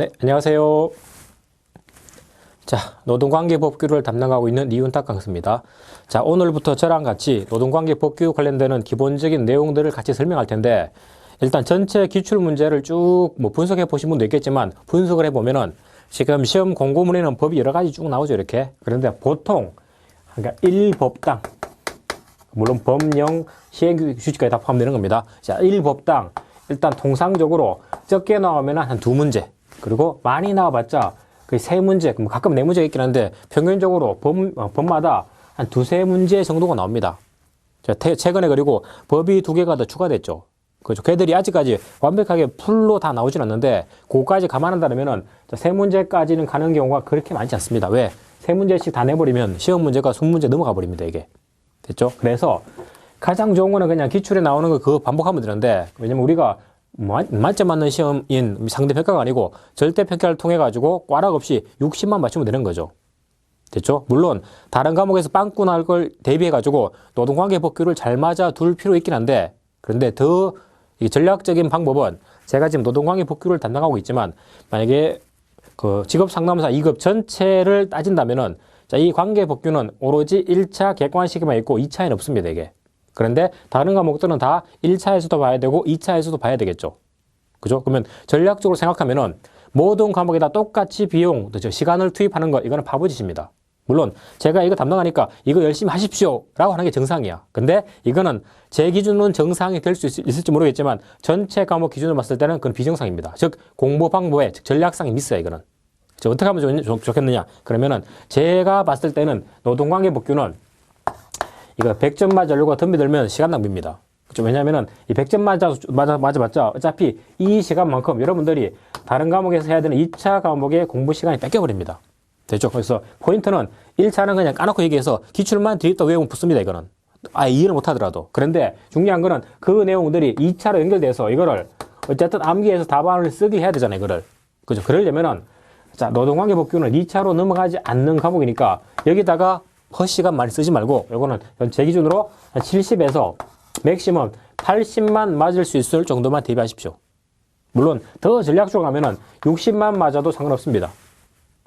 네, 안녕하세요. 자, 노동관계법규를 담당하고 있는 이윤탁 강사입니다. 자, 오늘부터 저랑 같이 노동관계법규 관련되는 기본적인 내용들을 같이 설명할 텐데, 일단 전체 기출 문제를 쭉 분석해 보신 분도 있겠지만, 분석을 해보면은 지금 시험 공고문에는 법이 여러 가지 쭉 나오죠, 이렇게. 그런데 보통, 그러니까 1법당, 물론 법령, 시행규칙까지 다 포함되는 겁니다. 자, 1법당, 일단 통상적으로 적게 나오면 한 2문제, 그리고 많이 나와봤자 그 3문제, 가끔 4문제가 있긴 한데 평균적으로 법마다 한 2-3문제 정도가 나옵니다. 최근에 그리고 법이 2개가 더 추가됐죠. 그죠. 걔들이 아직까지 완벽하게 풀로 다 나오진 않는데 그거까지 감안한다면은 3문제까지는 가는 경우가 그렇게 많지 않습니다. 왜? 3문제씩 다 내버리면 시험 문제가 20문제 넘어가 버립니다, 이게. 됐죠? 그래서 가장 좋은 거는 그냥 기출에 나오는 거 그거 반복하면 되는데, 왜냐면 우리가 만점 맞는 시험인 상대평가가 아니고 절대평가를 통해 가지고 꽈락 없이 60만 맞추면 되는 거죠. 됐죠? 물론 다른 과목에서 빵꾸 날 걸 대비해 가지고 노동관계법규를 잘 맞아 둘 필요 있긴 한데, 그런데 더 전략적인 방법은 제가 지금 노동관계법규를 담당하고 있지만 만약에 그 직업상담사 2급 전체를 따진다면은, 자, 이 관계법규는 오로지 1차 객관식에만 있고 2차에는 없습니다, 이게. 그런데 다른 과목들은 다 1차에서도 봐야 되고 2차에서도 봐야 되겠죠. 그죠? 그러면 전략적으로 생각하면은 모든 과목에다 똑같이 비용, 시간을 투입하는 거, 이거는 바보짓입니다. 물론 제가 이거 담당하니까 이거 열심히 하십시오 라고 하는 게 정상이야. 근데 이거는 제 기준은 정상이 될 수 있을지 모르겠지만 전체 과목 기준으로 봤을 때는 그건 비정상입니다. 즉 공부 방법에 전략상이 미스야, 이거는. 어떻게 하면 좋겠느냐? 그러면은 제가 봤을 때는 노동관계법규는 이거 100점 맞으려고 덤비들면 시간 낭비입니다. 그렇죠? 왜냐면은 이 100점 맞아봤자 어차피 이 시간만큼 여러분들이 다른 과목에서 해야 되는 2차 과목의 공부 시간이 뺏겨버립니다. 됐죠? 그래서 포인트는 1차는 그냥 까놓고 얘기해서 기출만 뒤집다 외우면 붙습니다, 이거는. 이해를 못 하더라도. 그런데 중요한 거는 그 내용들이 2차로 연결돼서 이거를 어쨌든 암기해서 답안을 쓰게 해야 되잖아요, 이거를. 그죠? 그러려면은, 자, 노동관계법규는 2차로 넘어가지 않는 과목이니까 여기다가 허시간 많이 쓰지 말고, 요거는 제 기준으로 한 70에서 맥시멈 80만 맞을 수 있을 정도만 대비하십시오. 물론 더 전략적으로 가면은 60만 맞아도 상관없습니다.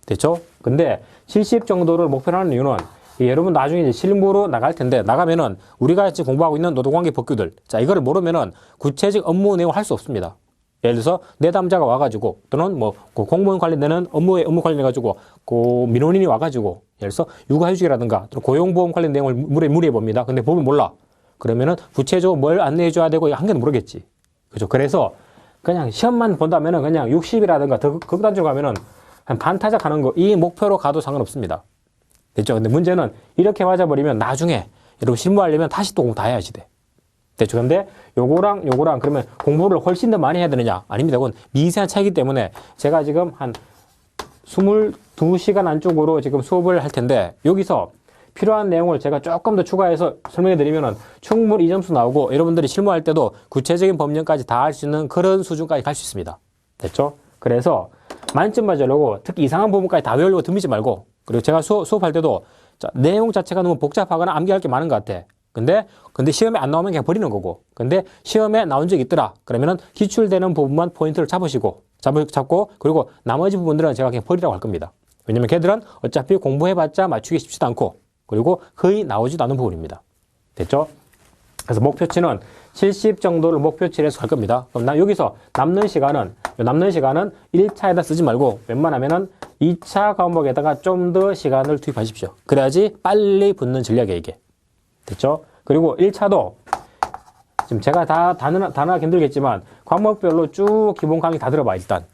됐죠? 근데 70 정도를 목표로 하는 이유는 여러분 나중에 이제 실무로 나갈 텐데, 나가면은 우리가 지금 공부하고 있는 노동관계 법규들, 자, 이거를 모르면은 구체적 업무 내용 할 수 없습니다. 예를 들어서 내담자가 와가지고, 또는 그 공무원 관련되는 업무 관련해가지고 그 민원인이 와가지고 예를 들어서 육아휴직이라든가 또 고용보험 관련 내용을 문의해 봅니다. 근데 법을 몰라. 그러면은 구체적으로 뭘 안내해 줘야 되고 한 개도 모르겠지. 그죠? 그래서 그냥 시험만 본다면은 그냥 60이라든가 더 극단적으로 가면은 한 반타작 하는 거, 이 목표로 가도 상관없습니다. 됐죠? 근데 문제는 이렇게 맞아버리면 나중에 여러분 실무하려면 다시 또 공부 다 해야지 돼. 됐죠? 근데 요거랑 그러면 공부를 훨씬 더 많이 해야 되느냐? 아닙니다. 그건 미세한 차이기 때문에 제가 지금 한 22시간 안쪽으로 지금 수업을 할 텐데, 여기서 필요한 내용을 제가 조금 더 추가해서 설명해 드리면은 충분히 2점수 나오고 여러분들이 실무할 때도 구체적인 법령까지 다 할 수 있는 그런 수준까지 갈 수 있습니다. 됐죠? 그래서 만점 맞으려고 특히 이상한 부분까지 다 외우려고 덤비지 말고, 그리고 제가 수업할 때도 자, 내용 자체가 너무 복잡하거나 암기할 게 많은 것 같아. 근데 시험에 안 나오면 그냥 버리는 거고, 근데 시험에 나온 적이 있더라 그러면은 기출되는 부분만 포인트를 잡고 그리고 나머지 부분들은 제가 그냥 버리라고 할 겁니다. 왜냐면 걔들은 어차피 공부해봤자 맞추기 쉽지도 않고, 그리고 거의 나오지도 않은 부분입니다. 됐죠? 그래서 목표치는 70 정도를 목표치로 해서 갈 겁니다. 그럼 여기서 남는 시간은 1차에다 쓰지 말고 웬만하면은 2차 과목에다가 좀 더 시간을 투입하십시오. 그래야지 빨리 붙는 전략이에요, 이게. 됐죠? 그리고 1차도 지금 제가 다 단어하기 힘들겠지만 과목별로 쭉 기본 강의 다 들어봐, 일단.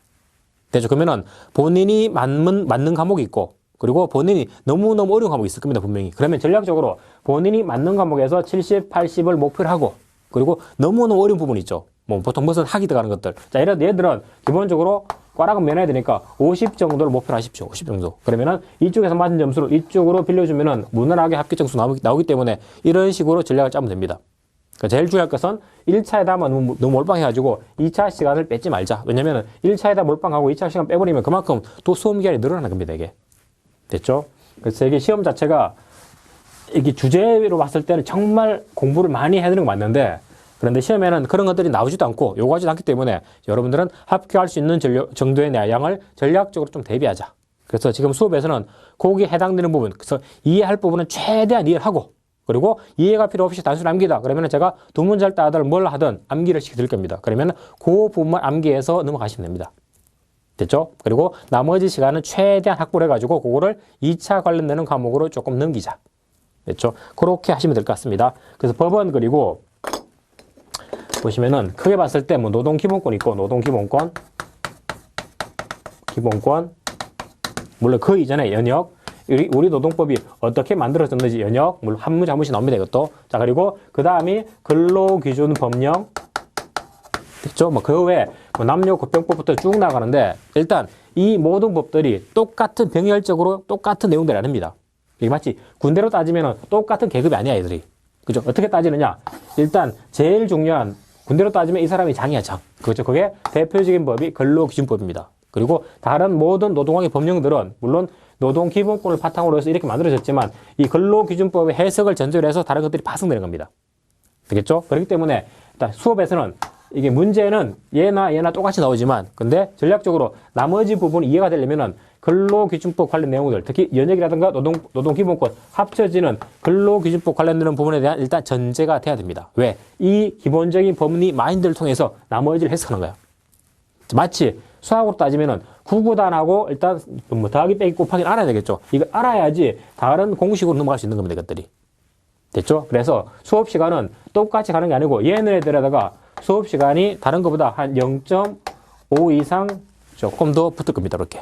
됐죠? 그러면은 본인이 맞는 과목이 있고, 그리고 본인이 너무너무 어려운 과목이 있을 겁니다, 분명히. 그러면 전략적으로 본인이 맞는 과목에서 70, 80을 목표로 하고, 그리고 너무너무 어려운 부분이 있죠. 보통 무슨 학이 들어가는 것들. 자, 얘들은 기본적으로 꽈락은 면해야 되니까 50 정도를 목표로 하십시오. 50 정도. 그러면은 이쪽에서 맞은 점수를 이쪽으로 빌려주면은 무난하게 합격 점수 나오기 때문에 이런 식으로 전략을 짜면 됩니다. 그러니까 제일 중요할 것은 1차에다 하면 너무 몰빵해가지고 2차 시간을 뺏지 말자. 왜냐면은 1차에다 몰빵하고 2차 시간 빼버리면 그만큼 또 수험 기간이 늘어나는 겁니다, 이게. 됐죠? 그래서 이게 시험 자체가 이게 주제로 봤을 때는 정말 공부를 많이 해야 되는 거 맞는데, 그런데 시험에는 그런 것들이 나오지도 않고 요구하지도 않기 때문에 여러분들은 합격할 수 있는 정도의 내양을 전략적으로 좀 대비하자. 그래서 지금 수업에서는 거기에 해당되는 부분, 그래서 이해할 부분은 최대한 이해를 하고, 그리고 이해가 필요 없이 단순 암기다. 그러면 제가 두 문제를 따든 뭘 하든 암기를 시켜드릴 겁니다. 그러면 그 부분만 암기해서 넘어가시면 됩니다. 됐죠? 그리고 나머지 시간은 최대한 확보를 해가지고 그거를 2차 관련되는 과목으로 조금 넘기자. 됐죠? 그렇게 하시면 될 것 같습니다. 그래서 법원 그리고 보시면은 크게 봤을 때 뭐 노동기본권 있고 노동기본권, 기본권, 물론 그 이전에 연역, 우리 노동법이 어떻게 만들어졌는지 연역, 물론 한 문제 한 문제 나옵니다, 이것도. 자, 그리고 그 다음이 근로기준 법령. 됐죠? 뭐 그 외에 뭐 남녀고병법부터 쭉 나가는데 일단 이 모든 법들이 똑같은 병렬적으로 똑같은 내용들이 아닙니다. 이게 마치 군대로 따지면 똑같은 계급이 아니야, 애들이. 그죠? 어떻게 따지느냐? 일단 제일 중요한 군대로 따지면 이 사람이 장이야, 장. 그죠? 그게 대표적인 법이 근로기준법입니다. 그리고 다른 모든 노동관계 법령들은 물론 노동기본권을 바탕으로 해서 이렇게 만들어졌지만 이 근로기준법의 해석을 전제로 해서 다른 것들이 파생되는 겁니다. 되겠죠? 그렇기 때문에 일단 수업에서는 이게 문제는 얘나 똑같이 나오지만 근데 전략적으로 나머지 부분이 이해가 되려면은 근로기준법 관련 내용들, 특히 연역이라든가 노동기본권 합쳐지는 근로기준법 관련되는 부분에 대한 일단 전제가 돼야 됩니다. 왜? 이 기본적인 법리 마인드를 통해서 나머지를 해석하는 거야. 마치 수학으로 따지면은 구구단하고 일단 뭐 더하기 빼기 곱하기는 알아야 되겠죠. 이거 알아야지 다른 공식으로 넘어갈 수 있는 겁니다, 이것들이. 됐죠? 그래서 수업 시간은 똑같이 가는 게 아니고 얘네들에다가 수업 시간이 다른 것보다 한 0.5 이상 조금 더 붙을 겁니다, 이렇게.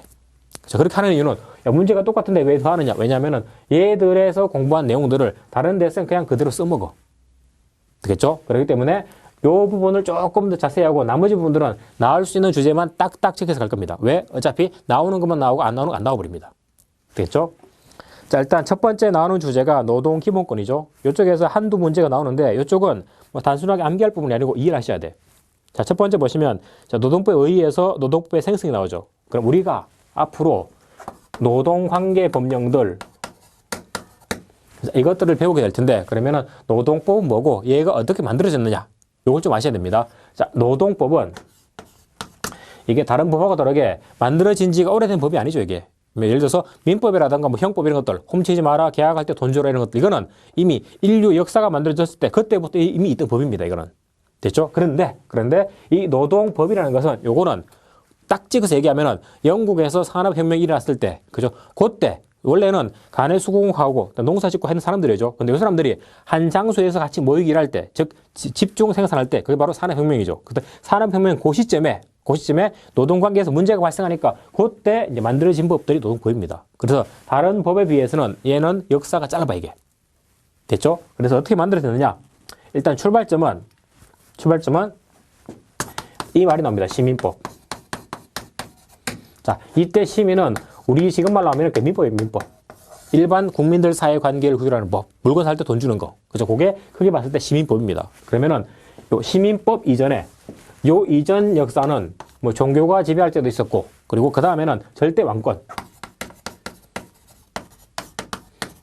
자, 그렇게 하는 이유는 야, 문제가 똑같은데 왜 더 하느냐? 왜냐면은 얘들에서 공부한 내용들을 다른 데서는 그냥 그대로 써먹어. 되겠죠? 그렇기 때문에 이 부분을 조금 더 자세히 하고 나머지 부분들은 나올 수 있는 주제만 딱딱 체크해서 갈 겁니다. 왜? 어차피 나오는 것만 나오고 안 나오는 거 안 나와버립니다. 되겠죠? 자, 일단 첫 번째 나오는 주제가 노동기본권이죠. 이쪽에서 한두 문제가 나오는데 이쪽은 뭐 단순하게 암기할 부분이 아니고 이해를 하셔야 돼. 자, 첫 번째 보시면 자, 노동법에 의해서 노동법의 생성이 나오죠. 그럼 우리가 앞으로 노동관계 법령들 이것들을 배우게 될 텐데 그러면은 노동법은 뭐고 얘가 어떻게 만들어졌느냐 이걸 좀 아셔야 됩니다. 자, 노동법은 이게 다른 법하고 다르게 만들어진 지가 오래된 법이 아니죠, 이게. 예를 들어서 민법이라든가 뭐 형법 이런 것들, 훔치지 마라, 계약할 때 돈 줘라 이런 것들, 이거는 이미 인류 역사가 만들어졌을 때 그때부터 이미 있던 법입니다, 이거는. 됐죠? 그런데 이 노동법이라는 것은 요거는 딱 찍어서 얘기하면은 영국에서 산업혁명이 일어났을 때, 그죠? 그때 원래는 가내 수공하고 농사 짓고 하는 사람들이죠. 근데 이 사람들이 한 장소에서 같이 모이기 일할 때, 즉 집중 생산할 때, 그게 바로 산업혁명이죠. 그때 산업혁명 그 시점에 노동관계에서 문제가 발생하니까 그때 이제 만들어진 법들이 노동법입니다. 그래서 다른 법에 비해서는 얘는 역사가 짧아, 이게. 됐죠? 그래서 어떻게 만들어졌느냐? 일단 출발점은 이 말이 나옵니다. 시민법. 자, 이때 시민은 우리 지금 말로 하면 이렇게 민법이에요, 민법. 일반 국민들 사회 관계를 구별하는 법. 물건 살 때 돈 주는 거. 그죠? 그게 크게 봤을 때 시민법입니다. 그러면은 요 시민법 이전에 요 이전 역사는 뭐 종교가 지배할 때도 있었고, 그리고 그 다음에는 절대 왕권.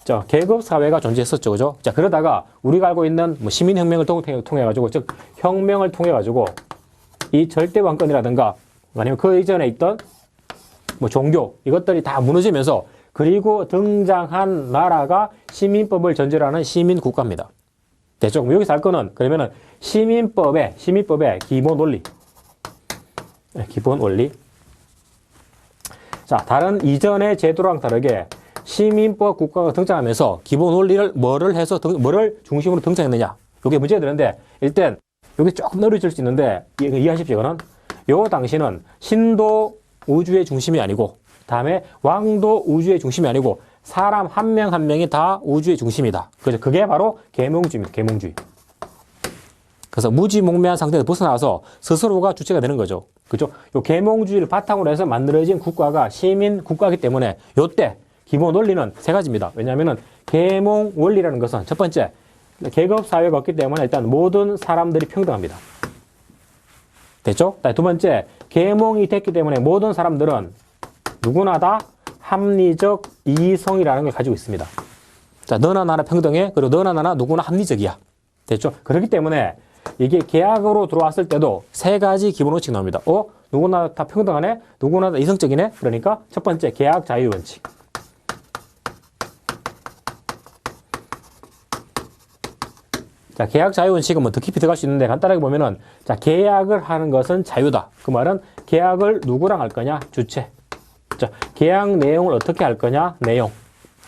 자, 계급 사회가 존재했었죠, 그죠? 자, 그러다가 우리가 알고 있는 뭐 시민혁명을 통해 가지고, 즉 혁명을 통해 가지고 이 절대 왕권이라든가 아니면 그 이전에 있던 뭐 종교 이것들이 다 무너지면서 그리고 등장한 나라가 시민법을 전제로 하는 시민국가입니다. 됐죠? 여기서 할 거는 그러면은 시민법의 기본 원리. 네, 기본 원리. 자, 다른 이전의 제도랑 다르게 시민법 국가가 등장하면서 기본 원리를 뭐를 중심으로 등장했느냐. 이게 문제가 되는데 일단 여기 조금 어려질 수 있는데 이해하십시오. 이거는 요 당시는 신도 우주의 중심이 아니고 다음에 왕도 우주의 중심이 아니고 사람 한 명 한 명이 다 우주의 중심이다. 그죠? 그게 바로 계몽주의입니다. 계몽주의. 그래서 무지몽매한 상태에서 벗어나서 스스로가 주체가 되는 거죠. 그죠? 요 계몽주의를 바탕으로 해서 만들어진 국가가 시민 국가이기 때문에 요때 기본 원리는 세 가지입니다. 왜냐하면은 계몽 원리라는 것은 첫 번째 계급 사회가 없기 때문에 일단 모든 사람들이 평등합니다. 됐죠? 두 번째 계몽이 됐기 때문에 모든 사람들은 누구나 다 합리적 이성이라는 걸 가지고 있습니다. 자, 너나 나나 평등해. 그리고 너나 나나 누구나 합리적이야. 됐죠? 그렇기 때문에 이게 계약으로 들어왔을 때도 세 가지 기본 원칙 나옵니다. 누구나 다 평등하네? 누구나 다 이성적이네? 그러니까 첫 번째, 계약 자유 원칙. 자, 계약 자유 원칙은 뭐 더 깊이 들어갈 수 있는데 간단하게 보면은 자, 계약을 하는 것은 자유다. 그 말은 계약을 누구랑 할 거냐? 주체. 자, 계약 내용을 어떻게 할 거냐? 내용.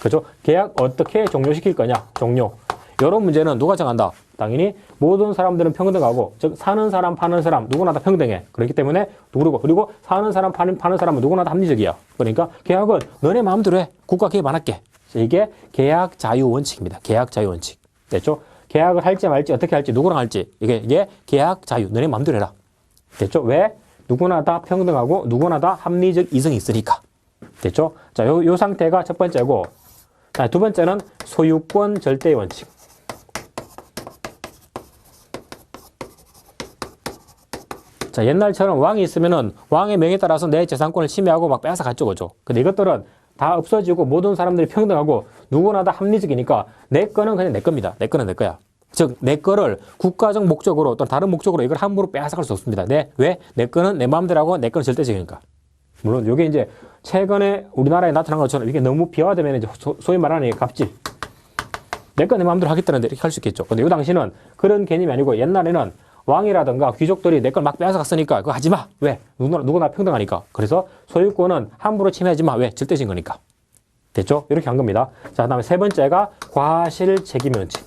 그죠? 계약 어떻게 종료시킬 거냐? 종료. 이런 문제는 누가 정한다? 당연히 모든 사람들은 평등하고, 즉 사는 사람, 파는 사람 누구나 다 평등해. 그렇기 때문에 누구고, 그리고 사는 사람, 파는 사람은 누구나 다 합리적이야. 그러니까 계약은 너네 마음대로 해. 국가 개입 안 할게. 이게 계약 자유 원칙입니다. 계약 자유 원칙. 됐죠? 계약을 할지 말지 어떻게 할지 누구랑 할지 이게 계약 자유. 너네 마음대로 해라. 됐죠? 왜? 누구나 다 평등하고 누구나 다 합리적 이성이 있으니까. 됐죠? 자, 요 상태가 첫 번째고, 자, 두 번째는 소유권 절대의 원칙. 자, 옛날처럼 왕이 있으면은 왕의 명에 따라서 내 재산권을 침해하고 막 빼앗아 갔죠, 그죠? 근데 이것들은 다 없어지고 모든 사람들이 평등하고 누구나 다 합리적이니까 내 거는 그냥 내 겁니다. 내 거는 내 거야. 즉, 내 거를 국가적 목적으로 또는 다른 목적으로 이걸 함부로 빼앗아갈 수 없습니다. 왜? 내 거는 내 마음대로 하고 내 거는 절대적이니까. 물론 이게 이제 최근에 우리나라에 나타난 것처럼 이게 너무 비화되면 이제 소위 말하는 갑질. 내 거 내 마음대로 하겠다는데 이렇게 할 수 있겠죠. 근데 이 당시는 그런 개념이 아니고 옛날에는 왕이라든가 귀족들이 내 걸 막 빼앗아갔으니까 그거 하지 마. 왜? 누구나 평등하니까. 그래서 소유권은 함부로 침해하지 마. 왜? 절대적인 거니까. 됐죠? 이렇게 한 겁니다. 자, 그다음에 세 번째가 과실 책임 원칙.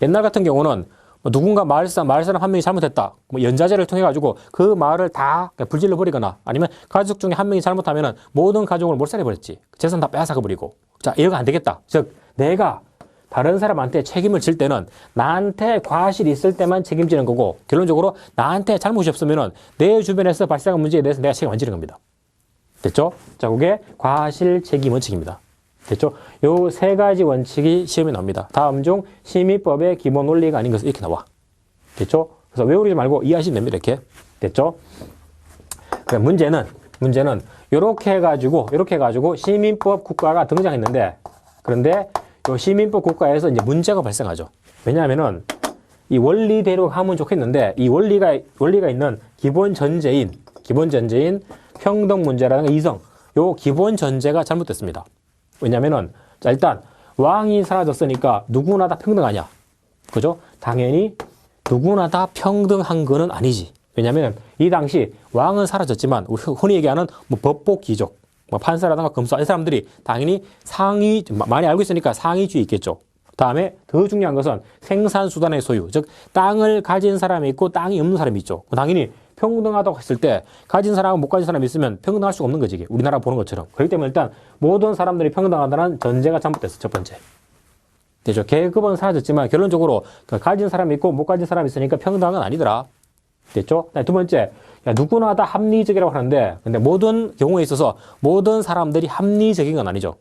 옛날 같은 경우는 누군가 마을 사람 한 명이 잘못했다. 연자제를 통해 가지고 그 마을을 다 불질러 버리거나 아니면 가족 중에 한 명이 잘못하면은 모든 가족을 몰살해 버렸지. 재산 다 빼앗아 버리고. 자, 이거 안 되겠다. 즉 내가 다른 사람한테 책임을 질 때는 나한테 과실이 있을 때만 책임지는 거고, 결론적으로 나한테 잘못이 없으면은 내 주변에서 발생한 문제에 대해서 내가 책임 안 지는 겁니다. 됐죠? 자, 그게 과실 책임 원칙입니다. 됐죠? 요 세 가지 원칙이 시험에 나옵니다. 다음 중 심의법의 기본 원리가 아닌 것은 이렇게 나와. 됐죠? 그래서 외우지 말고 이해하시면 됩니다. 이렇게. 됐죠? 그럼 문제는 이렇게 해가지고 시민법 국가가 등장했는데, 그런데 이 시민법 국가에서 이제 문제가 발생하죠. 왜냐하면은 이 원리대로 하면 좋겠는데 이 원리가 있는 기본 전제인 평등 문제라든가 이성, 요 기본 전제가 잘못됐습니다. 왜냐면은 자, 일단 왕이 사라졌으니까 누구나 다 평등하냐? 그죠? 당연히 누구나 다 평등한 거는 아니지. 왜냐면 이 당시 왕은 사라졌지만 우리 흔히 얘기하는 뭐 법복 귀족, 뭐 판사라든가 검사 이 사람들이 당연히 상위 많이 알고 있으니까 상위주의 있겠죠. 다음에 더 중요한 것은 생산수단의 소유, 즉 땅을 가진 사람이 있고 땅이 없는 사람이 있죠. 당연히 평등하다고 했을 때 가진 사람하고 못 가진 사람이 있으면 평등할 수가 없는 거지. 이게 우리나라 보는 것처럼. 그렇기 때문에 일단 모든 사람들이 평등하다는 전제가 잘못됐어. 첫 번째. 되죠. 계급은 사라졌지만 결론적으로 가진 사람이 있고 못 가진 사람이 있으니까 평등한 건 아니더라. 됐죠? 두 번째, 누구나 다 합리적이라고 하는데 근데 모든 경우에 있어서 모든 사람들이 합리적인 건 아니죠.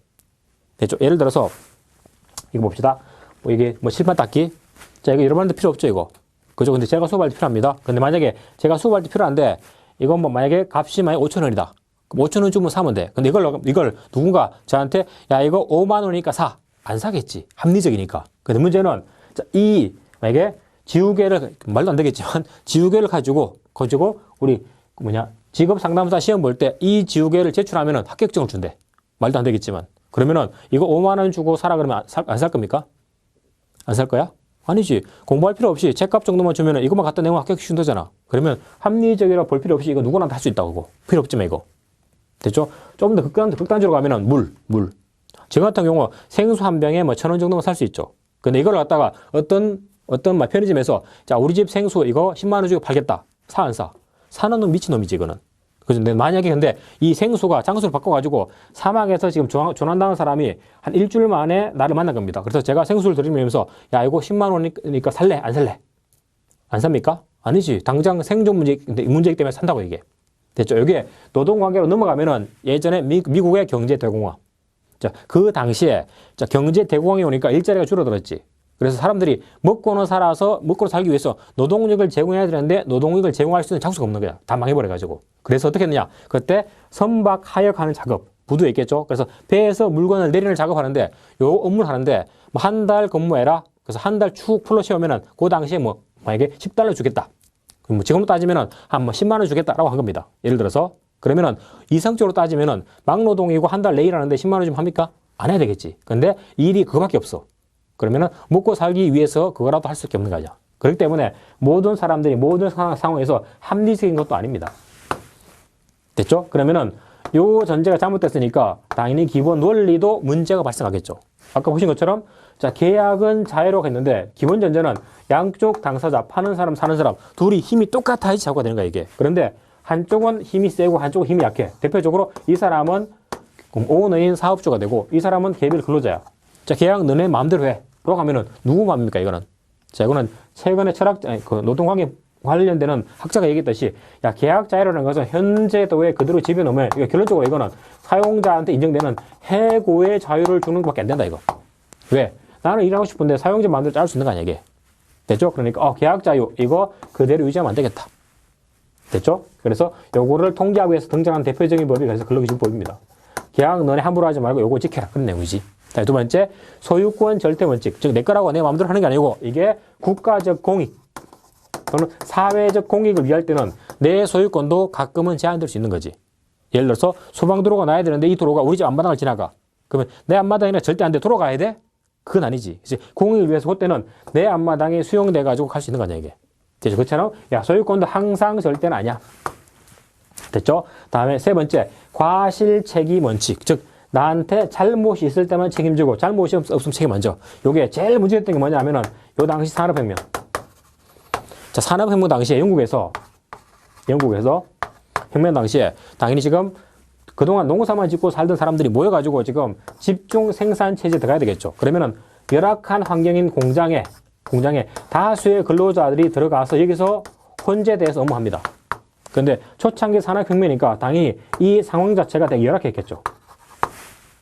됐죠? 예를 들어서 이거 봅시다. 이게 칠판 닦기. 자, 이거 여러분한테 필요 없죠, 이거. 그죠? 근데 제가 수업할 때 필요합니다. 근데 만약에 제가 수업할 때 필요한데 이건 만약에 값이 만약 5,000원이다. 그럼 5,000원 주면 사면 돼. 근데 이걸 누군가 저한테 야, 이거 5만 원이니까 사. 안 사겠지. 합리적이니까. 근데 문제는 만약에 지우개를 말도 안 되겠지만 지우개를 가지고 우리 직업 상담사 시험 볼 때 이 지우개를 제출하면은 합격증을 준대. 말도 안 되겠지만. 그러면은 이거 5만 원 주고 사라 그러면 안 살 겁니까? 안 살 거야? 아니지. 공부할 필요 없이 책값 정도만 주면은 이것만 갖다 내면 합격 준다잖아. 그러면 합리적이라고 볼 필요 없이 이거 누구나 다 할 수 있다고. 그거. 필요 없지만 이거. 됐죠? 조금 더 극단적으로 가면은 물. 저 같은 경우 생수 한 병에 1,000원 정도면 살 수 있죠. 근데 이걸 갖다가 어떤 편의점에서 자, 우리 집 생수 이거 10만 원 주고 팔겠다. 사 안 사? 사는 놈 미친놈이지 이거는. 근데 만약에 근데 이 생수가 장소를 바꿔가지고 사막에서 지금 조난당한 사람이 한 일주일 만에 나를 만난 겁니다. 그래서 제가 생수를 드리면서 야, 이거 10만 원이니까 살래? 안 살래? 안 삽니까? 아니지. 당장 생존 문제이기 때문에 산다고 이게. 됐죠? 이게 노동관계로 넘어가면은 예전에 미국의 경제대공황. 자, 그 당시에 경제 대공황이 오니까 일자리가 줄어들었지. 그래서 사람들이 먹고는 살기 위해서 노동력을 제공해야 되는데 노동력을 제공할 수 있는 장소가 없는 거야. 다 망해버려가지고. 그래서 어떻게 했느냐. 그때 선박 하역하는 작업. 부두에 있겠죠. 그래서 배에서 물건을 내리는 작업하는데 요 업무를 하는데 뭐 한 달 근무해라. 그래서 한 달 쭉 풀로 채우면은 그 당시에 뭐 만약에 $10 주겠다. 그럼 뭐 지금으로 따지면은 한 뭐 10만 원 주겠다라고 한 겁니다. 예를 들어서 그러면은 이성적으로 따지면은 막노동이고 한 달 내일 하는데 10만 원 좀 합니까? 안 해야 되겠지. 근데 일이 그거밖에 없어. 그러면은 먹고 살기 위해서 그거라도 할 수밖에 없는 거죠. 그렇기 때문에 모든 사람들이 모든 상황에서 합리적인 것도 아닙니다. 됐죠? 그러면은 요 전제가 잘못됐으니까 당연히 기본 원리도 문제가 발생하겠죠. 아까 보신 것처럼 자, 계약은 자유로가 있는데 기본 전제는 양쪽 당사자, 파는 사람, 사는 사람 둘이 힘이 똑같아야지 작업가 되는 거야, 이게. 그런데 한쪽은 힘이 세고 한쪽은 힘이 약해. 대표적으로 이 사람은 오너인 사업주가 되고 이 사람은 개별 근로자야. 자, 계약 너네 마음대로 해. 라고 하면은 누구 마음입니까, 이거는? 자, 이거는 최근에 노동관계 관련되는 학자가 얘기했듯이 야, 계약 자유라는 것은 현재 도에 그대로 집어넣으면 이거 결론적으로 이거는 사용자한테 인정되는 해고의 자유를 주는 것밖에 안 된다, 이거. 왜? 나는 일하고 싶은데 사용자 마음대로 자를 수 있는 거 아니야, 이게. 됐죠? 그러니까 계약 자유 이거 그대로 유지하면 안 되겠다. 됐죠? 그래서 요거를 통제하기 위해서 등장한 대표적인 법이 그래서 근로기준법입니다. 계약 너네 함부로 하지 말고 요거 지켜라. 그런 내용이지. 자, 두 번째, 소유권 절대 원칙. 즉, 내 거라고 내 마음대로 하는 게 아니고, 이게 국가적 공익 또는 사회적 공익을 위할 때는 내 소유권도 가끔은 제한될 수 있는 거지. 예를 들어서 소방도로가 나야 되는데 이 도로가 우리 집 앞마당을 지나가. 그러면 내 앞마당에는 절대 안 돼. 돌아가야 돼? 그건 아니지. 공익을 위해서 그때는 내 앞마당에 수용돼가지고 갈 수 있는 거 아니야, 이게. 됐죠? 그렇잖아? 야, 소유권도 항상 절대는 아니야. 됐죠? 다음에 세 번째, 과실 책임 원칙. 즉, 나한테 잘못이 있을 때만 책임지고 잘못이 없으면 책임 안 져. 요게 제일 문제였던 게 뭐냐면은 요 당시 산업혁명. 자, 산업혁명 당시에 영국에서 혁명 당시에 당연히 지금 그동안 농사만 짓고 살던 사람들이 모여가지고 지금 집중 생산 체제에 들어가야 되겠죠. 그러면은 열악한 환경인 공장에 다수의 근로자들이 들어가서 여기서 혼재돼서 업무합니다. 그런데 초창기 산업혁명이니까 당연히 이 상황 자체가 되게 열악했겠죠.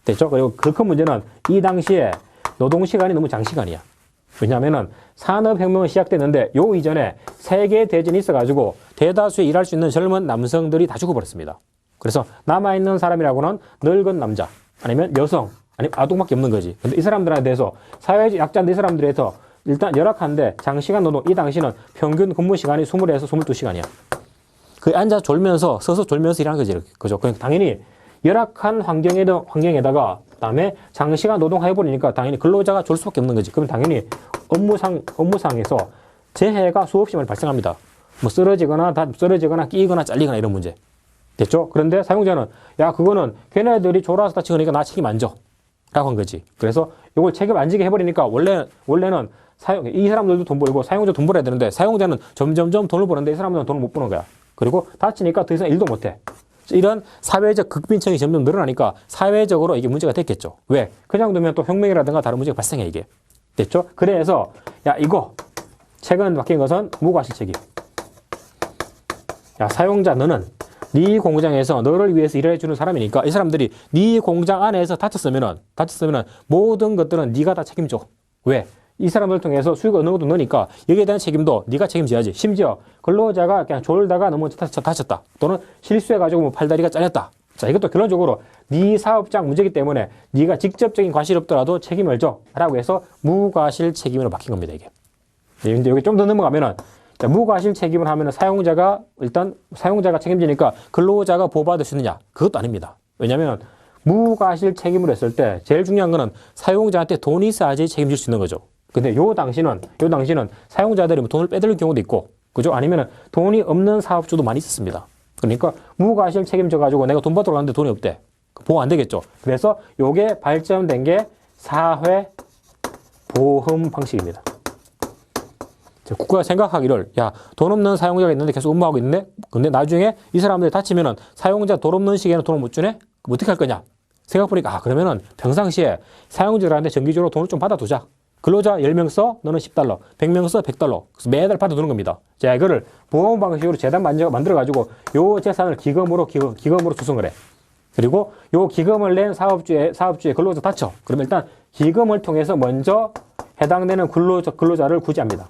됐죠? 그리고 그 큰 문제는 이 당시에 노동시간이 너무 장시간이야. 왜냐하면은 산업혁명이 시작됐는데 요 이전에 세계대전이 있어가지고 대다수의 일할 수 있는 젊은 남성들이 다 죽어버렸습니다. 그래서 남아있는 사람이라고는 늙은 남자, 아니면 여성, 아니면 아동밖에 없는 거지. 근데 이 사람들에 대해서 사회적 약자인데 이 사람들에 대해서 일단 열악한데 장시간 노동, 이 당시는 평균 근무 시간이 20에서 22시간이야. 그 앉아 졸면서, 서서 졸면서 일하는 거지. 그죠? 당연히 열악한 환경에다가 그다음에 장시간 노동해버리니까 당연히 근로자가 졸 수밖에 없는 거지. 그럼 당연히 업무상에서 재해가 수없이 많이 발생합니다. 뭐 쓰러지거나 끼거나 잘리거나 이런 문제. 됐죠? 그런데 사용자는 야, 그거는 걔네들이 졸아서 다치니까 나 책임 안 져. 라고 한 거지. 그래서 이걸 책임 안 지게 해버리니까 원래는 이 사람들도 돈 벌고 사용자 돈 벌어야 되는데 사용자는 점점점 돈을 버는데 이 사람들은 돈을 못 버는 거야. 그리고 다치니까 더 이상 일도 못 해. 이런 사회적 극빈층이 점점 늘어나니까 사회적으로 이게 문제가 됐겠죠. 왜? 그냥 두면 또 혁명이라든가 다른 문제가 발생해, 이게. 됐죠? 그래서, 야, 이거, 최근 바뀐 것은 무과실 책임. 야, 사용자, 너는 네 공장에서 너를 위해서 일해주는 사람이니까 이 사람들이 네 공장 안에서 다쳤으면은 모든 것들은 네가 다 책임져. 왜? 이 사람들 통해서 수익 어느 정도 넣으니까 여기에 대한 책임도 네가 책임져야지. 심지어 근로자가 그냥 졸다가 너무 다쳤다. 또는 실수해가지고 뭐 팔다리가 잘렸다. 자, 이것도 결론적으로 네 사업장 문제이기 때문에 네가 직접적인 과실이 없더라도 책임을 져. 라고 해서 무과실 책임으로 바뀐 겁니다, 이게. 네, 근데 여기 좀 더 넘어가면은 자, 무과실 책임을 하면은 사용자가 책임지니까 근로자가 보호받을 수 있느냐? 그것도 아닙니다. 왜냐면 무과실 책임으로 했을 때 제일 중요한 거는 사용자한테 돈이 있어야지 책임질 수 있는 거죠. 근데 요 당시는 사용자들이 돈을 빼들는 경우도 있고, 그죠? 아니면 돈이 없는 사업주도 많이 있었습니다. 그러니까 무과실 책임져가지고 내가 돈 받으러 가는데 돈이 없대. 보호 안 되겠죠. 그래서 요게 발전된 게 사회 보험 방식입니다. 국가가 생각하기를, 야, 돈 없는 사용자가 있는데 계속 업무하고 있는데, 근데 나중에 이 사람들이 다치면은 사용자 돈 없는 시기에는 돈을 못 주네? 그럼 어떻게 할 거냐? 생각해보니까, 그러면은 평상시에 사용자들한테 정기적으로 돈을 좀 받아두자. 근로자 10명 써, 너는 $10, 100명 써, $100. 그래서 매달 받아두는 겁니다. 자, 이거를 보험 방식으로 재단 만들어가지고 요 재산을 기금으로 추승을 해. 그리고 요 기금을 낸 사업주의 근로자 다쳐. 그러면 일단 기금을 통해서 먼저 해당되는 근로자를 구제합니다.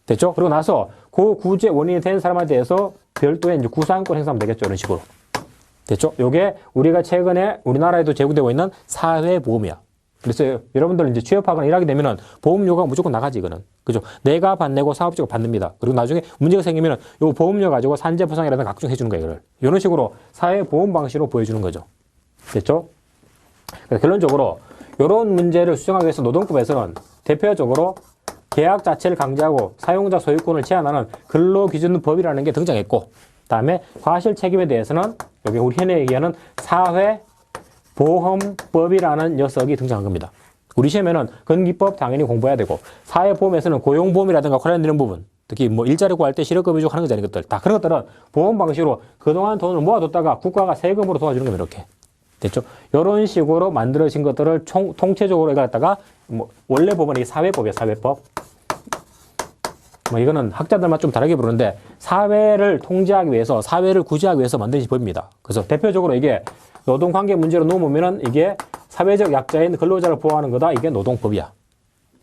됐죠? 그리고 나서 그 구제 원인이 된 사람에 대해서 별도의 이제 구상권 행사하면 되겠죠. 이런 식으로. 됐죠? 요게 우리가 최근에 우리나라에도 제공되고 있는 사회보험이야. 그래서 여러분들 이제 취업하거나 일하게 되면은 보험료가 무조건 나가지, 이거는. 그죠? 내가 받내고 사업주가 받습니다. 그리고 나중에 문제가 생기면은 요 보험료 가지고 산재 보상이라든가 각종 해주는 거예요, 이거를. 이런 식으로 사회보험 방식으로 보여주는 거죠. 됐죠? 그래서 결론적으로 이런 문제를 수정하기 위해서 노동법에서는 대표적으로 계약 자체를 강제하고 사용자 소유권을 제한하는 근로기준법이라는 게 등장했고, 다음에 과실 책임에 대해서는 여기 우리 현에 얘기하는 사회보험법이라는 녀석이 등장한 겁니다. 우리 시험에는 건기법 당연히 공부해야 되고, 사회보험에서는 고용보험이라든가 관련되는 부분, 특히 뭐 일자리 구할 때 실업급여 주고 하는 것들, 다 그런 것들은 보험 방식으로 그동안 돈을 모아뒀다가 국가가 세금으로 도와주는 겁니다. 이렇게. 됐죠? 이런 식으로 만들어진 것들을 통체적으로 이거 갖다가 뭐 원래 법은 사회법이야, 사회법. 뭐 이거는 학자들만 좀 다르게 부르는데, 사회를 통제하기 위해서, 사회를 구제하기 위해서 만든 법입니다. 그래서 대표적으로 이게 노동관계 문제로 놓으면은 이게 사회적 약자인 근로자를 보호하는 거다. 이게 노동법이야.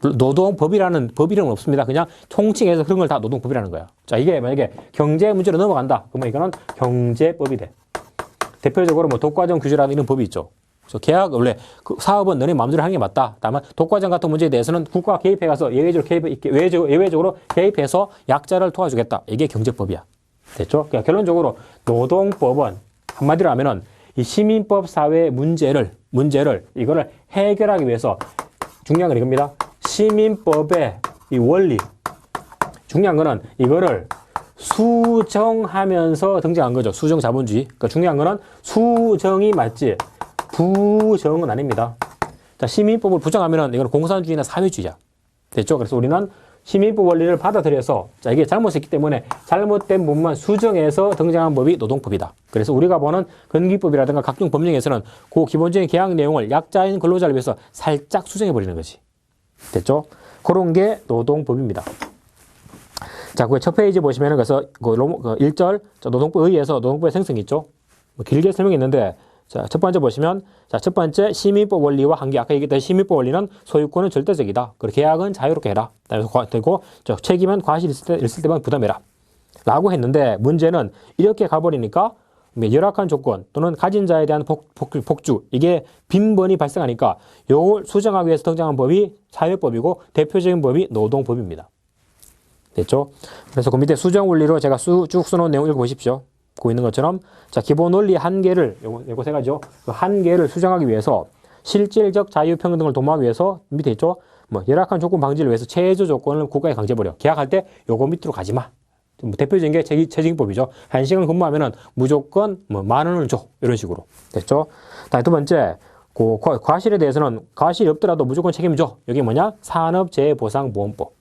노동법이라는 법 이름은 없습니다. 그냥 통칭해서 그런 걸 다 노동법이라는 거야. 자, 이게 만약에 경제 문제로 넘어간다. 그러면 이거는 경제법이 돼. 대표적으로 뭐 독과점 규제라는 이런 법이 있죠. 그래서 계약, 원래 그 사업은 너네 마음대로 하는 게 맞다. 다만 독과점 같은 문제에 대해서는 국가가 개입해가서 예외적으로 개입해서 약자를 도와주겠다. 이게 경제법이야. 됐죠? 그러니까 결론적으로 노동법은 한마디로 하면은 이 시민법 사회의 문제를 이거를 해결하기 위해서 중요한 건 이겁니다. 시민법의 이 원리. 중요한 거는 이거를 수정하면서 등장한 거죠. 수정 자본주의. 그러니까 중요한 거는 수정이 맞지 부정은 아닙니다. 자, 시민법을 부정하면은 이건 공산주의나 사회주의야. 됐죠? 그래서 우리는 시민법 원리를 받아들여서, 자, 이게 잘못했기 때문에 잘못된 부분만 수정해서 등장한 법이 노동법이다. 그래서 우리가 보는 건기법이라든가 각종 법령에서는 그 기본적인 계약 내용을 약자인 근로자를 위해서 살짝 수정해 버리는 거지. 됐죠? 그런 게 노동법입니다. 자, 그 첫 페이지 보시면은 그래서 그 1절 노동법에 의해서 노동법의 생성이 있죠. 뭐 길게 설명했는데, 자, 첫 번째 보시면, 자, 첫 번째 시민법 원리와 한계. 아까 얘기했던 시민법 원리는 소유권은 절대적이다. 그리고 계약은 자유롭게 해라. 그리고 책임은 과실 있을 때만 부담해라. 라고 했는데, 문제는 이렇게 가버리니까 열악한 조건 또는 가진 자에 대한 복주, 이게 빈번히 발생하니까 이걸 수정하기 위해서 등장한 법이 사회법이고 대표적인 법이 노동법입니다. 됐죠? 그래서 그 밑에 수정 원리로 제가 쭉 써놓은 내용 읽어보십시오. 고 있는 것처럼, 자, 기본 원리 한계를, 요거 세 가지죠. 그 한계를 수정하기 위해서 실질적 자유평등을 도모하기 위해서 밑에 있죠. 뭐 열악한 조건 방지를 위해서 최저 조건을 국가에 강제버려. 계약할 때 요거 밑으로 가지 마. 뭐 대표적인 게 최저임금법이죠. 1시간 근무하면은 무조건 뭐 10,000원을 줘. 이런 식으로. 됐죠? 다음 두 번째, 그 과실에 대해서는 과실이 없더라도 무조건 책임져. 여기 뭐냐? 산업재해보상보험법.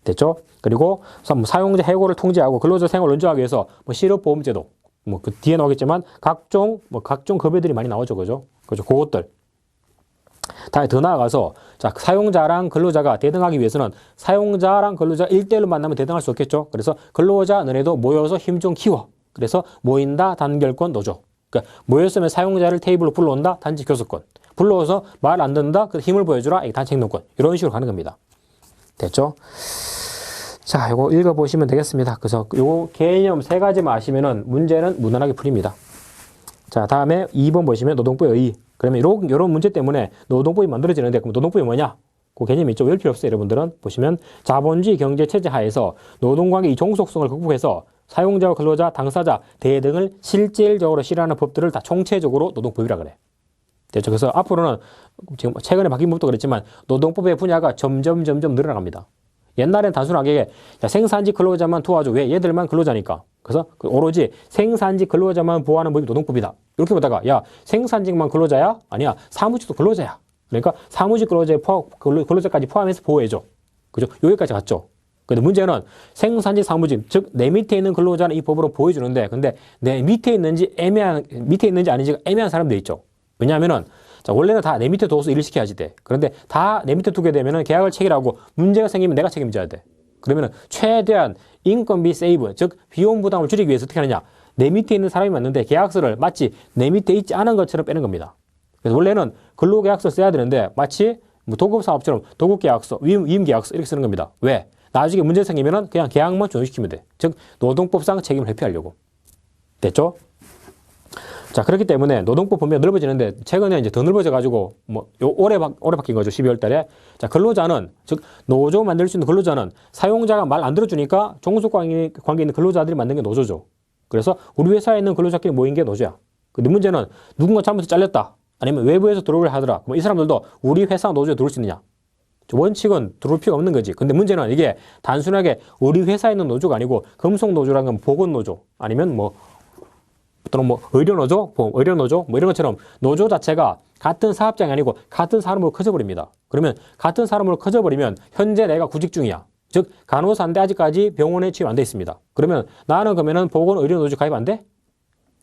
됐죠? 그리고 사용자 해고를 통제하고 근로자 생활을 원정하기 위해서 뭐 실업보험제도, 뭐 그 뒤에 나오겠지만 각종 급여들이 많이 나오죠, 그죠? 그것들. 더 나아가서, 자, 사용자랑 근로자가 대등하기 위해서는 사용자랑 근로자 1대1로 만나면 대등할 수 없겠죠? 그래서 근로자 너네도 모여서 힘 좀 키워. 그래서 모인다 단결권 노조. 그러니까 모였으면 사용자를 테이블로 불러온다 단지 교섭권. 불러와서 말 안 듣는다 그 힘을 보여주라 단체 행동권. 이런 식으로 가는 겁니다. 됐죠? 자, 이거 읽어보시면 되겠습니다. 그래서 요 개념 세 가지만 아시면은 문제는 무난하게 풀립니다. 자, 다음에 2번 보시면 노동법의 의의. 그러면 이런 문제 때문에 노동법이 만들어지는데, 그럼 노동법이 뭐냐? 그 개념이 있죠. 외울 필요 없어요, 여러분들은. 보시면 자본주의 경제 체제 하에서 노동관계 이 종속성을 극복해서 사용자와 근로자, 당사자, 대등을 실질적으로 실현하는 법들을 다 총체적으로 노동법이라 그래. 됐죠? 그래서 앞으로는 지금 최근에 바뀐 법도 그랬지만 노동법의 분야가 점점 늘어나갑니다. 옛날엔 단순하게 생산직 근로자만 도와줘. 왜? 얘들만 근로자니까. 그래서 오로지 생산직 근로자만 보호하는 법이 노동법이다. 이렇게 보다가 야, 생산직만 근로자야? 아니야. 사무직도 근로자야. 그러니까 사무직 근로자까지 포함해서 보호해줘. 그죠? 여기까지 갔죠. 근데 문제는 생산직 사무직, 즉 내 밑에 있는 근로자는 이 법으로 보호해주는데, 근데 내 밑에 있는지 아닌지가 애매한 사람들 있죠. 왜냐하면은 자, 원래는 다 내 밑에 둬서 일을 시켜야지 돼. 그런데 다 내 밑에 두게 되면은 계약을 체결하고 문제가 생기면 내가 책임져야 돼. 그러면은 최대한 인건비 세이브, 즉 비용 부담을 줄이기 위해서 어떻게 하느냐? 내 밑에 있는 사람이 맞는데 계약서를 마치 내 밑에 있지 않은 것처럼 빼는 겁니다. 그래서 원래는 근로계약서 써야 되는데 마치 뭐 도급사업처럼 도급계약서, 위임계약서 이렇게 쓰는 겁니다. 왜? 나중에 문제 생기면은 그냥 계약만 종료시키면 돼. 즉 노동법상 책임을 회피하려고. 됐죠? 자, 그렇기 때문에 노동법 범위가 넓어지는데 최근에 이제 더 넓어져가지고 올해 바뀐 거죠. 12월 달에. 자, 근로자는, 즉, 노조 만들 수 있는 근로자는 사용자가 말 안 들어주니까 종속 관계 있는 근로자들이 만든 게 노조죠. 그래서 우리 회사에 있는 근로자끼리 모인 게 노조야. 근데 문제는 누군가 잘못해서 잘렸다. 아니면 외부에서 들어오려 하더라. 그럼 이 사람들도 우리 회사 노조에 들어올 수 있느냐? 원칙은 들어올 필요가 없는 거지. 근데 문제는 이게 단순하게 우리 회사에 있는 노조가 아니고 금속노조라는 건 보건노조 아니면 또는 의료노조, 의료노조 이런 것처럼 노조 자체가 같은 사업장이 아니고 같은 사람으로 커져버립니다. 그러면 같은 사람으로 커져버리면 현재 내가 구직 중이야. 즉 간호사인데 아직까지 병원에 취업 안 돼 있습니다. 그러면 나는 그러면은 보건의료노조 가입 안 돼?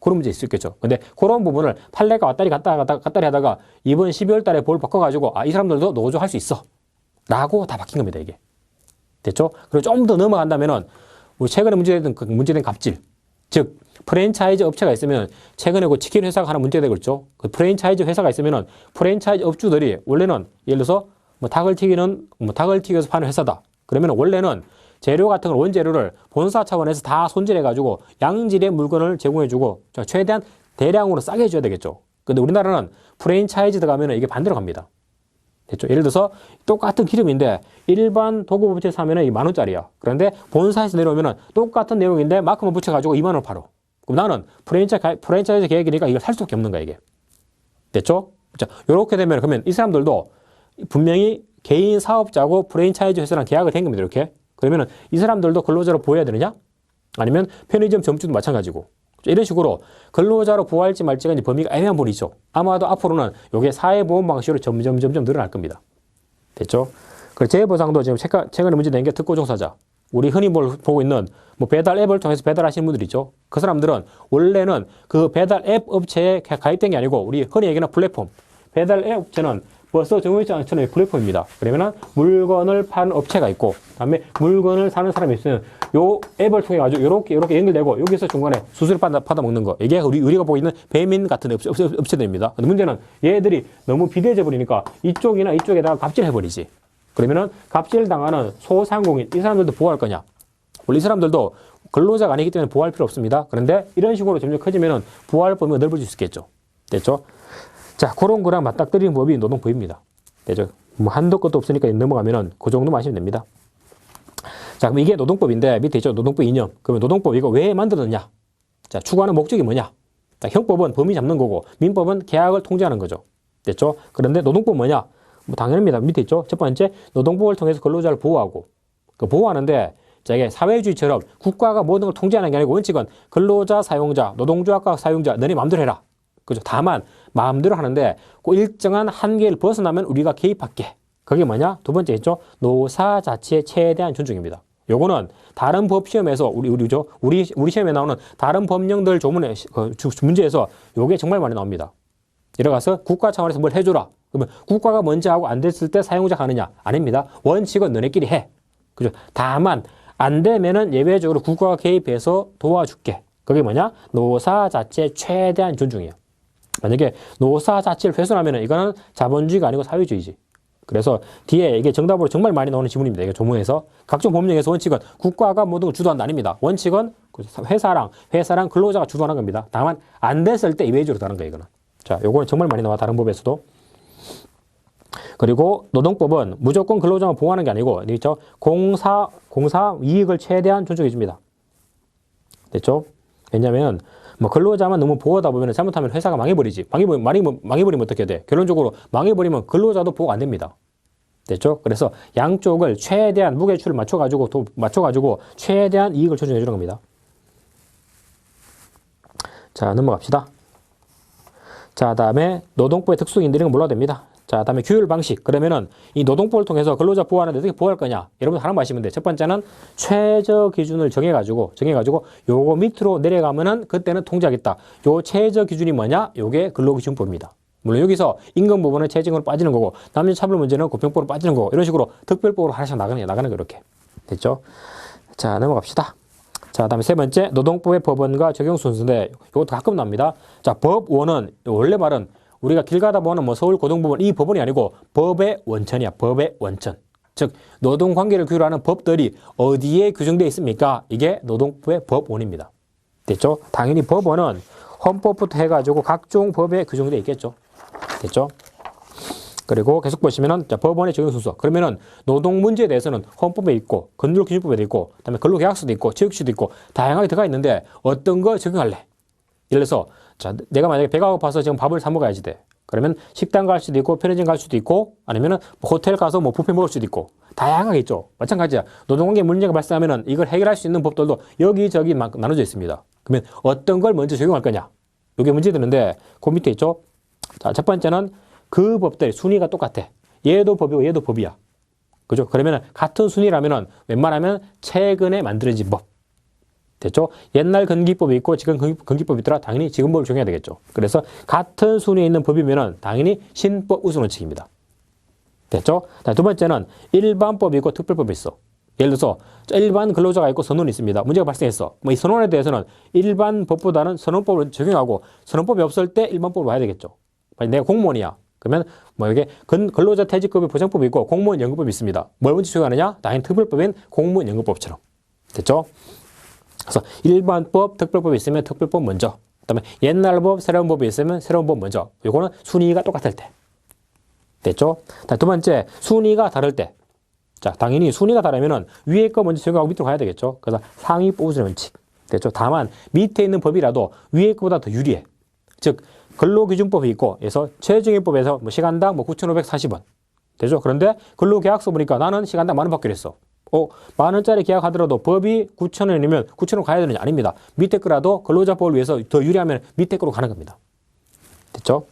그런 문제 있겠죠. 근데 그런 부분을 판례가 왔다리 갔다리 하다가 이번 12월 달에 볼 바꿔가지고 이 사람들도 노조 할 수 있어. 라고 다 바뀐 겁니다, 이게. 됐죠? 그리고 좀 더 넘어간다면은 최근에 문제된 갑질. 즉, 프랜차이즈 업체가 있으면 최근에 그 치킨 회사가 하나 문제되고 있죠. 그 프랜차이즈 회사가 있으면은 프랜차이즈 업주들이 원래는 예를 들어서 닭을 튀겨서 파는 회사다. 그러면 원래는 재료 같은 걸 원재료를 본사 차원에서 다 손질해가지고 양질의 물건을 제공해주고 최대한 대량으로 싸게 해줘야 되겠죠. 근데 우리나라는 프랜차이즈 들어가면 이게 반대로 갑니다. 됐죠? 예를 들어서 똑같은 기름인데 일반 도구업체에서 사면 10,000원짜리야. 그런데 본사에서 내려오면 똑같은 내용인데 마크만 붙여가지고 20,000원 팔어. 그럼 나는 프랜차이즈 계획이니까 이걸 살 수밖에 없는 거야, 이게. 됐죠? 자, 요렇게 되면 그러면 이 사람들도 분명히 개인 사업자고 프랜차이즈 회사랑 계약을 한 겁니다, 이렇게. 그러면은 이 사람들도 근로자로 보호해야 되느냐? 아니면 편의점 점주도 마찬가지고. 이런 식으로 근로자로 보호할지 말지가 이제 범위가 애매한 부분이죠. 아마도 앞으로는 이게 사회보험 방식으로 점점 늘어날 겁니다. 됐죠? 그리고 재해보상도 지금 최근에 문제된 게 특고종사자. 우리 흔히 보고 있는 배달 앱을 통해서 배달하시는 분들 있죠. 그 사람들은 원래는 그 배달 앱 업체에 가입된 게 아니고 우리 흔히 얘기하는 플랫폼. 배달 앱 업체는 벌써 정유장처럼 플랫폼입니다. 그러면은 물건을 파는 업체가 있고, 그다음에 물건을 사는 사람이 있으면 요 앱을 통해 가지고 요렇게 연결되고 여기서 중간에 수수료 받아 먹는 거. 이게 우리가 보고 있는 배민 같은 업체들입니다. 근데 문제는 얘들이 너무 비대해져 버리니까 이쪽이나 이쪽에다가 갑질해 버리지. 그러면은 갑질 당하는 소상공인 이 사람들도 보호할 거냐? 원래 이 사람들도 근로자가 아니기 때문에 보호할 필요 없습니다. 그런데 이런 식으로 점점 커지면은 보호할 범위가 넓어질 수 있겠죠. 됐죠? 자, 그런 거랑 맞닥뜨리는 법이 노동법입니다. 됐죠? 한도 끝도 없으니까 넘어가면은 그 정도만 하시면 됩니다. 자, 그럼 이게 노동법인데 밑에 있죠? 노동법 이념. 그러면 노동법 이거 왜 만들었냐? 자, 추구하는 목적이 뭐냐? 자, 형법은 범위 잡는 거고 민법은 계약을 통제하는 거죠. 됐죠? 그런데 노동법 뭐냐? 당연합니다. 밑에 있죠? 첫 번째, 노동법을 통해서 근로자를 보호하고. 보호하는데 자, 이게 사회주의처럼 국가가 모든 걸 통제하는 게 아니고 원칙은 근로자, 사용자, 노동조합과 사용자 너네 마음대로 해라. 그죠? 다만 마음대로 하는데 그 일정한 한계를 벗어나면 우리가 개입할게. 그게 뭐냐? 두 번째 있죠? 노사 자체의 최대한 존중입니다. 요거는 다른 법 시험에서 우리 시험에 나오는 다른 법령들 조문에 문제에서 요게 정말 많이 나옵니다. 이래가서 국가 차원에서 뭘 해줘라. 그러면 국가가 먼저 하고 안 됐을 때 사용자가 하느냐? 아닙니다. 원칙은 너네끼리 해. 그죠? 다만 안 되면은 예외적으로 국가가 개입해서 도와줄게. 그게 뭐냐? 노사 자체의 최대한 존중이에요. 만약에 노사 자체를 훼손하면은 이거는 자본주의가 아니고 사회주의지. 그래서 뒤에 이게 정답으로 정말 많이 나오는 지문입니다. 이게 조문에서 각종 법령에서 원칙은 국가가 모든 걸 주도한다 아닙니다. 원칙은 회사랑 근로자가 주도하는 겁니다. 다만 안 됐을 때 이외적으로 다른 거예요, 이거는. 자, 요거는 정말 많이 나와 다른 법에서도. 그리고 노동법은 무조건 근로자만 보호하는 게 아니고 있죠? 공사 이익을 최대한 존중해 줍니다. 됐죠? 왜냐면 근로자만 너무 보호하다 보면 잘못하면 회사가 망해버리지. 망해버리면 어떻게 돼? 결론적으로 망해버리면 근로자도 보호가 안 됩니다. 됐죠? 그래서 양쪽을 최대한 무게추를 맞춰가지고 최대한 이익을 존중해 주는 겁니다. 자, 넘어갑시다. 자, 다음에 노동법의 특수인들이 몰라도 됩니다. 자, 다음에 규율 방식. 그러면은 이 노동법을 통해서 근로자 보호하는데 어떻게 보호할 거냐? 여러분 하나만 아시면 돼. 첫 번째는 최저 기준을 정해가지고 요거 밑으로 내려가면은 그때는 통제하겠다. 요 최저 기준이 뭐냐? 요게 근로기준법입니다. 물론 여기서 임금 부분은 최저임금으로 빠지는 거고 남녀차별 문제는 고평법으로 빠지는 거고 이런 식으로 특별법으로 하나씩 나가는 거 이렇게. 됐죠? 자, 넘어갑시다. 자, 다음에 세 번째 노동법의 법원과 적용 순서인데 이것도 가끔 나옵니다. 자, 법원은 원래 말은 우리가 길 가다 보는 서울고등법원 이 법원이 아니고 법의 원천이야. 법의 원천. 즉 노동관계를 규율하는 법들이 어디에 규정되어 있습니까? 이게 노동법의 법원입니다. 됐죠? 당연히 법원은 헌법부터 해가지고 각종 법에 규정되어 있겠죠. 됐죠? 그리고 계속 보시면은 자, 법원의 적용 순서. 그러면은 노동 문제에 대해서는 헌법에 있고 근로기준법에도 있고 그다음에 근로계약서도 있고 지역시도 있고 다양하게 들어가 있는데 어떤 거 적용할래? 예를 들어서 자, 내가 만약에 배가 고파서 지금 밥을 사 먹어야지 돼. 그러면 식당 갈 수도 있고 편의점 갈 수도 있고 아니면은 호텔 가서 뭐 뷔페 먹을 수도 있고 다양하게 있죠. 마찬가지야. 노동관계 문제가 발생하면은 이걸 해결할 수 있는 법들도 여기저기 막 나눠져 있습니다. 그러면 어떤 걸 먼저 적용할 거냐? 이게 문제 되는데 그 밑에 있죠. 자, 첫 번째는 그 법들 순위가 똑같아. 얘도 법이고 얘도 법이야. 그죠? 그러면은 같은 순위라면은 웬만하면 최근에 만들어진 법. 됐죠? 옛날 건기법이 있고 지금 건기법이 있더라. 당연히 지금 법을 적용해야 되겠죠. 그래서 같은 순위에 있는 법이면은 당연히 신법 우선 원칙입니다. 됐죠? 두 번째는 일반법이 있고 특별법이 있어. 예를 들어서 일반 근로자가 있고 선언이 있습니다. 문제가 발생했어. 뭐 이 선언에 대해서는 일반 법보다는 선언법을 적용하고 선언법이 없을 때 일반법을 와야 되겠죠. 내가 공무원이야. 그러면 뭐 이게 근로자 퇴직급여 보장법이 있고 공무원 연금법이 있습니다. 뭘 먼저 적용하느냐? 당연히 특별법인 공무원 연금법처럼. 됐죠? 그래서 일반법, 특별법이 있으면 특별법 먼저. 그다음에 옛날 법, 새로운 법이 있으면 새로운 법 먼저. 요거는 순위가 똑같을 때. 됐죠? 두 번째, 순위가 다를 때. 자, 당연히 순위가 다르면은 위에 거 먼저 적용하고 밑으로 가야 되겠죠? 그래서 상위 뽑으시는 원칙. 됐죠? 다만 밑에 있는 법이라도 위에 거보다 더 유리해. 즉, 근로기준법이 있고, 그래서 최저임금법에서 뭐 시간당 뭐 9,540원. 되죠? 그런데 근로계약서 보니까 나는 시간당 10,000원 받기로 했어. 10,000원짜리 계약하더라도 법이 9,000원이면 9,000원 가야 되느냐? 아닙니다. 밑에 거라도 근로자법을 위해서 더 유리하면 밑에 거로 가는 겁니다. 됐죠?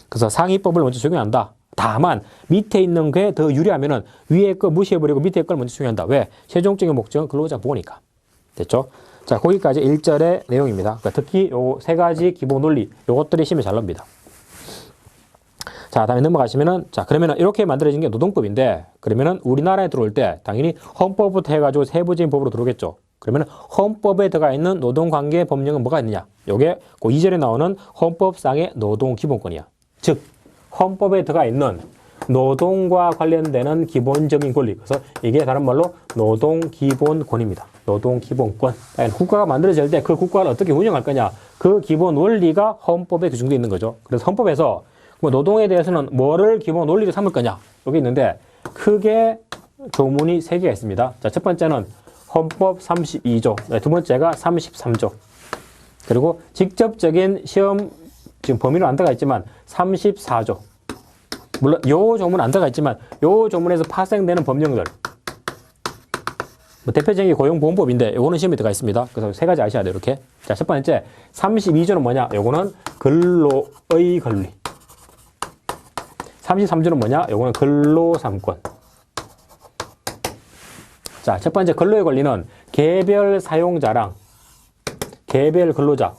그래서 상위법을 먼저 적용한다. 다만 밑에 있는 게 더 유리하면은 위에 거 무시해버리고 밑에 걸 먼저 적용한다. 왜? 최종적인 목적은 근로자 보호니까. 됐죠? 자, 거기까지 1절의 내용입니다. 그러니까 특히 요 세 가지 기본 논리, 요것들이 시험에 잘 나옵니다. 자, 다음에 넘어가시면은, 자, 그러면은 이렇게 만들어진 게 노동법인데, 그러면은 우리나라에 들어올 때 당연히 헌법부터 해가지고 세부적인 법으로 들어오겠죠. 그러면은 헌법에 들어가 있는 노동관계 법령은 뭐가 있느냐? 요게 그 2절에 나오는 헌법상의 노동기본권이야. 즉, 헌법에 들어가 있는 노동과 관련되는 기본적인 권리. 그래서 이게 다른 말로 노동기본권입니다. 노동기본권. 국가가 만들어질 때 그 국가를 어떻게 운영할 거냐. 그 기본 원리가 헌법에 규정되어 있는 거죠. 그래서 헌법에서 뭐 노동에 대해서는 뭐를 기본 원리로 삼을 거냐. 여기 있는데 크게 조문이 3개가 있습니다. 자, 첫 번째는 헌법 32조. 두 번째가 33조. 그리고 직접적인 시험 지금 범위로 안 들어가 있지만 34조. 물론 요 조문 안 들어가 있지만 요 조문에서 파생되는 법령들. 뭐 대표적인 게 고용보험법인데 요거는 시험에 들어가 있습니다. 그래서 3가지 아셔야 돼요. 이렇게. 자, 첫 번째 32조는 뭐냐? 요거는 근로의 권리. 33조는 뭐냐? 요거는 근로삼권. 자, 첫 번째 근로의 권리는 개별 사용자랑 개별 근로자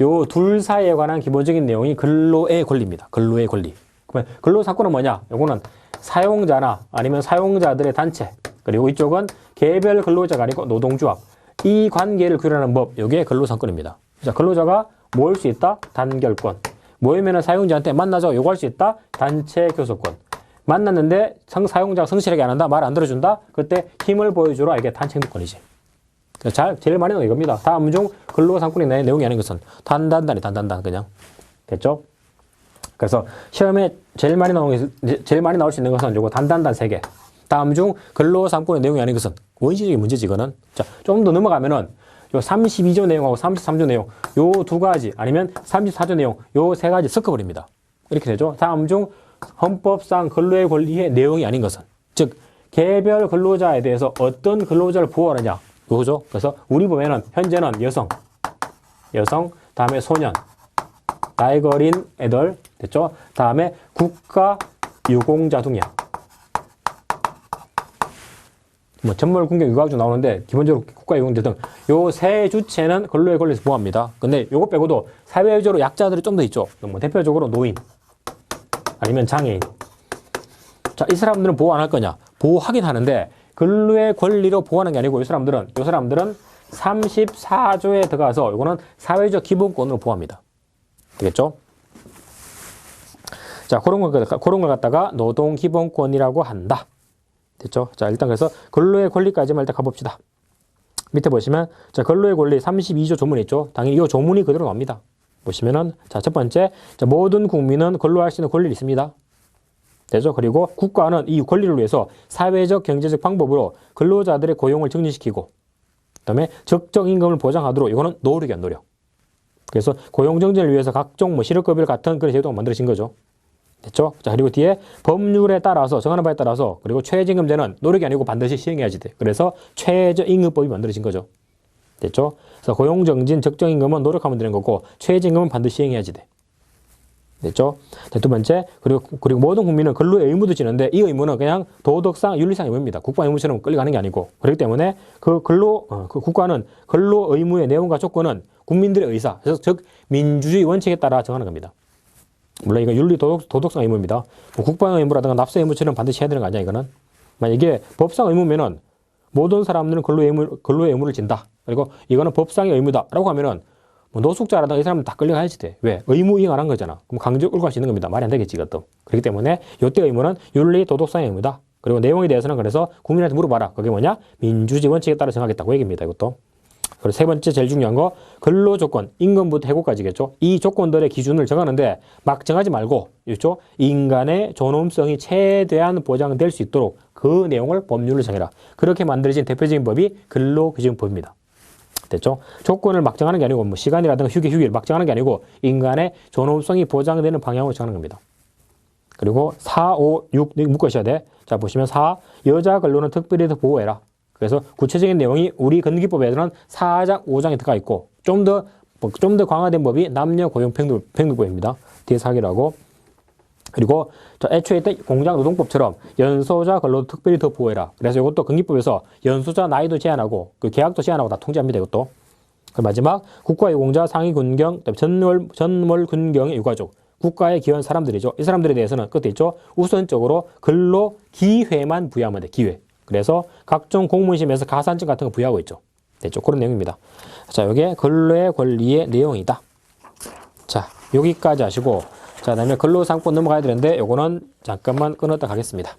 요 둘 사이에 관한 기본적인 내용이 근로의 권리입니다. 근로의 권리. 그러면 근로사건은 뭐냐? 요거는 사용자나 아니면 사용자들의 단체 그리고 이쪽은 개별 근로자가 아니고 노동조합 이 관계를 규율하는 법 요게 근로사건입니다. 자, 근로자가 모일 수 있다? 단결권. 모이면은 사용자한테 만나자 요구할 수 있다? 단체 교섭권. 만났는데 사용자가 성실하게 안 한다? 말 안 들어준다? 그때 힘을 보여주라. 이게 단체 행동권이지. 제일 많이 나오는 이겁니다. 다음 중 근로상권의 내용이 아닌 것은 단단 그냥. 됐죠? 그래서 시험에 제일 많이 나올 수 있는 것은 요거 단단 3개. 다음 중 근로상권의 내용이 아닌 것은 원시적인 문제지 이거는. 자, 좀 더 넘어가면은 요 32조 내용하고 33조 내용 요 2가지 아니면 34조 내용 요 3가지 섞어버립니다. 이렇게 되죠. 다음 중 헌법상 근로의 권리의 내용이 아닌 것은 즉 개별 근로자에 대해서 어떤 근로자를 보호하느냐 요거죠. 그래서 우리 보면은 현재는 여성 다음에 소년 나이가 어린 애들 됐죠. 다음에 국가 유공자 등이야. 뭐 전몰 군경 유가주 나오는데 기본적으로 국가 유공자 등 요 세 주체는 근로의 권리에서 보호합니다. 근데 요거 빼고도 사회적으로 약자들이 좀 더 있죠. 뭐 대표적으로 노인 아니면 장애인. 자, 이 사람들은 보호 안 할 거냐? 보호하긴 하는데 근로의 권리로 보호하는 게 아니고 요 사람들은 34조에 들어가서 요거는 사회적 기본권으로 보호합니다. 되겠죠? 자, 그런 걸 갖다가 노동기본권이라고 한다. 됐죠? 자, 일단 그래서 근로의 권리까지만 일단 가봅시다. 밑에 보시면, 자, 근로의 권리 32조 조문이 있죠? 당연히 이 조문이 그대로 나옵니다. 보시면은, 자, 첫 번째, 자, 모든 국민은 근로할 수 있는 권리가 있습니다. 되죠? 그리고 국가는 이 권리를 위해서 사회적, 경제적 방법으로 근로자들의 고용을 증진시키고, 그 다음에 적정 임금을 보장하도록, 이거는 노력이야, 노력. 그래서 고용 정진을 위해서 각종 뭐 실업급여 같은 그런 제도가 만들어진 거죠. 됐죠? 자, 그리고 뒤에 법률에 따라서, 정하는 바에 따라서, 그리고 최저임금제는 노력이 아니고 반드시 시행해야지 돼. 그래서 최저임금법이 만들어진 거죠. 됐죠? 그래서 고용정진, 적정임금은 노력하면 되는 거고, 최저임금은 반드시 시행해야지 돼. 됐죠? 자, 두 번째, 그리고 모든 국민은 근로의 의무도 지는데, 이 의무는 그냥 도덕상, 윤리상 의무입니다. 국가 의무처럼 끌려가는 게 아니고, 그렇기 때문에 그 국가는 근로 의무의 내용과 조건은 국민들의 의사, 그래서 즉, 민주주의 원칙에 따라 정하는 겁니다. 물론 이거 윤리 도덕상 의무입니다. 뭐 국방 의무라든가 납세 의무처럼 반드시 해야 되는 거 아니야, 이거는? 만약에 법상 의무면은 모든 사람들은 근로의 의무를 진다. 그리고 이거는 법상의 의무다라고 하면은 뭐 노숙자라든가 이 사람은 다 끌려가야지 돼. 왜? 의무 이행 안 한 거잖아. 그럼 강제 끌고 갈 수 있는 겁니다. 말이 안 되겠지, 이것도. 그렇기 때문에 이때 의무는 윤리 도덕상의 의무다. 그리고 내용에 대해서는 그래서 국민한테 물어봐라. 그게 뭐냐? 민주주의 원칙에 따라 정하겠다고 얘기입니다, 이것도. 그리고 세 번째 제일 중요한 거, 근로 조건, 임금부터 해고까지겠죠. 이 조건들의 기준을 정하는데 막 정하지 말고, 있죠? 인간의 존엄성이 최대한 보장될 수 있도록 그 내용을 법률로 정해라. 그렇게 만들어진 대표적인 법이 근로기준법입니다. 됐죠? 조건을 막 정하는 게 아니고, 뭐 시간이라든가 휴일을 막 정하는 게 아니고, 인간의 존엄성이 보장되는 방향으로 정하는 겁니다. 그리고 4, 5, 6 묶으셔야 돼. 자, 보시면 4, 여자 근로는 특별히 더 보호해라. 그래서 구체적인 내용이 우리 근로기법에는 4장, 5장에 들어가 있고, 좀 더 강화된 법이 남녀 고용 평등법입니다. 뒤에서 하기로 하고. 그리고 애초에 있던 공장 노동법처럼 연소자 근로도 특별히 더 보호해라. 그래서 이것도 근기법에서 연소자 나이도 제한하고, 그 계약도 제한하고 다 통제합니다, 이것도. 그리고 마지막, 국가유공자 상위 군경, 전월 군경의 유가족. 국가에 기여한 사람들이죠. 이 사람들에 대해서는 끝에 있죠. 우선적으로 근로 기회만 부여하면 돼, 기회. 그래서 각종 공무원시험에서 가산점 같은 거 부여하고 있죠. 됐죠? 그런 내용입니다. 자, 이게 근로의 권리의 내용이다. 자, 여기까지 하시고, 자, 다음에 근로상법 넘어가야 되는데, 요거는 잠깐만 끊었다 가겠습니다.